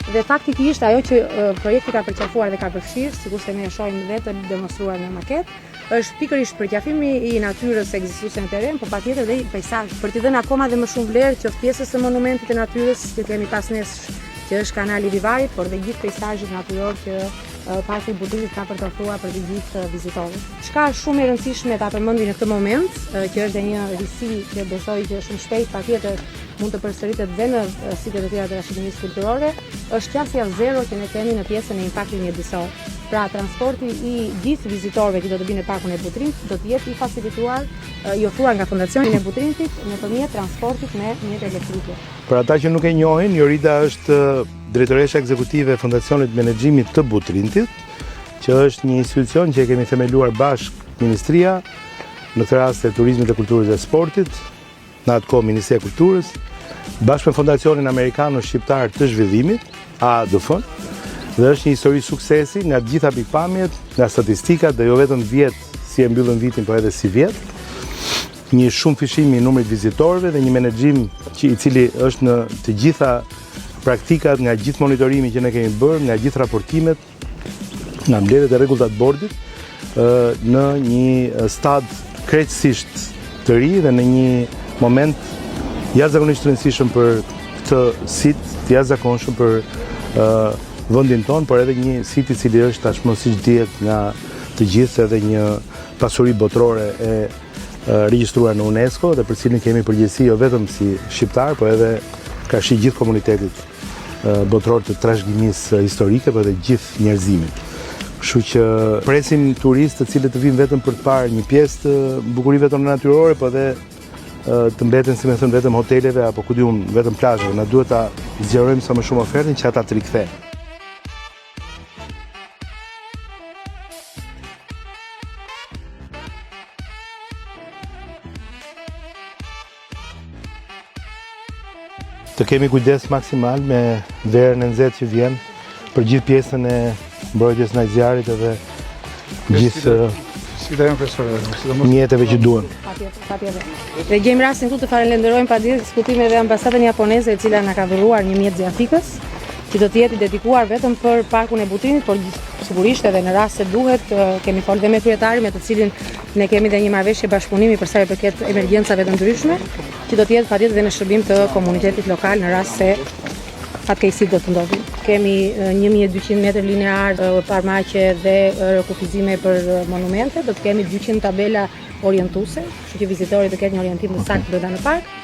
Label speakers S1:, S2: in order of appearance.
S1: Dhe faktikisht ajo që projekti ka përqafuar dhe ka përfshirë, sikur se ne e shohim dhe të demonstruar në maket, është pikërisht përqafimi i natyrës ekzistuese në terren, por patjetër dhe i peizazhit, për t'i dhënë akoma dhe më shumë vlerë qoftë pjesës së monumentit të natyrës që kemi pas nesh, që është kanali i Vivarit, por dhe gjithë peizazhit natyror që Parku i Butrintit ka për të ofruar për të gjithë vizitorët. Çka është shumë e rëndësishme ta përmendim në këtë moment, që është një risi që besoj që shumë shpejt patjetër mund të përsëritet dhe në sitet e tjera të arshitekturisë kulturore, është qasja zero që ne kemi në pjesën e impaktit mjedisor. Pra transporti i gjithë vizitorëve që do të vinë në Parkun e Butrintit do të jetë i facilituar, i ofruar nga Fondacioni i Butrintit nëpërmjet transportit me mjete elektrike.
S2: Për ata që nuk e njohin, Jorida është drejtoresha ekzekutive e Fondacionit Menaxhimit të Butrintit, që është një institucion që e kemi themeluar bashkë Ministria, në këtë rast e Turizmit dhe Kulturës dhe Sportit, në atë kohë Ministria e Kulturës, bashkë me Fondacionin Amerikano-Shqiptar të Zhvillimit, AADF, dhe është një histori suksesi nga të gjitha pikpamjet, nga statistikat dhe jo vetëm vjetë si e mbyllën vitin, por edhe si vjetë. Një shumë fishimi i numrit vizitorëve dhe një menaxhim i cili është në të gjitha praktikat, nga gjithë monitorimi që ne kemi bërë, nga gjithë raportimet, nga mbledhjet e rregullt të bordit, në një stad krejtësisht të ri dhe në një moment jashtëzakonisht të rëndësishëm për këtë sit, të jashtëzakonshëm për vendin ton, por edhe një sit i cili është tashmë siç dihet nga të gjithë edhe një pasuri botërore e regjistruar në UNESCO dhe për cilin kemi përgjegjësi jo vetëm si shqiptar, por edhe kashi gjithë komunitetit botëror të trashëgimisë historike, por edhe gjithë njerëzimit. Kështu që presim turistë të cilët të vinë vetëm për të parë një pjesë të bukurive tona natyrore, por edhe të mbeten, si më thënë, vetëm hoteleve apo ku diun vetëm plazheve. Na duhet ta zgjerojmë sa më shumë ofertën që ata të rikthehen. Të kemi kujdes maksimal me verën e nxehtë që vjen për gjithë pjesën e mbrojtjes në zjarrit edhe gjithë mjeteve që duhen.
S1: Patjetër. Dhe gjejmë rastin këtu të falenderojmë paditësisht diskutimin dhe ambasadën japoneze e cila na ka dhuruar një mjet zjafikës, që do të jetë dedikuar vetëm për Parkun e Butrintit, por sigurisht edhe në rast se duhet kemi folur dhe me kryetarin me të cilin ne kemi dhe një marrëveshje bashkëpunimi për sa i përket emergjencave të ndryshme, që do të jetë patjetër dhe në shërbim të komunitetit lokal në rast se fatkeqësi do të ndodhin. Kemi 1200 metër linear parmaqe dhe kufizime për monumente, do të kemi 200 tabela orientuese, kështu që vizitorit të ketë një orientim të saktë brenda në park.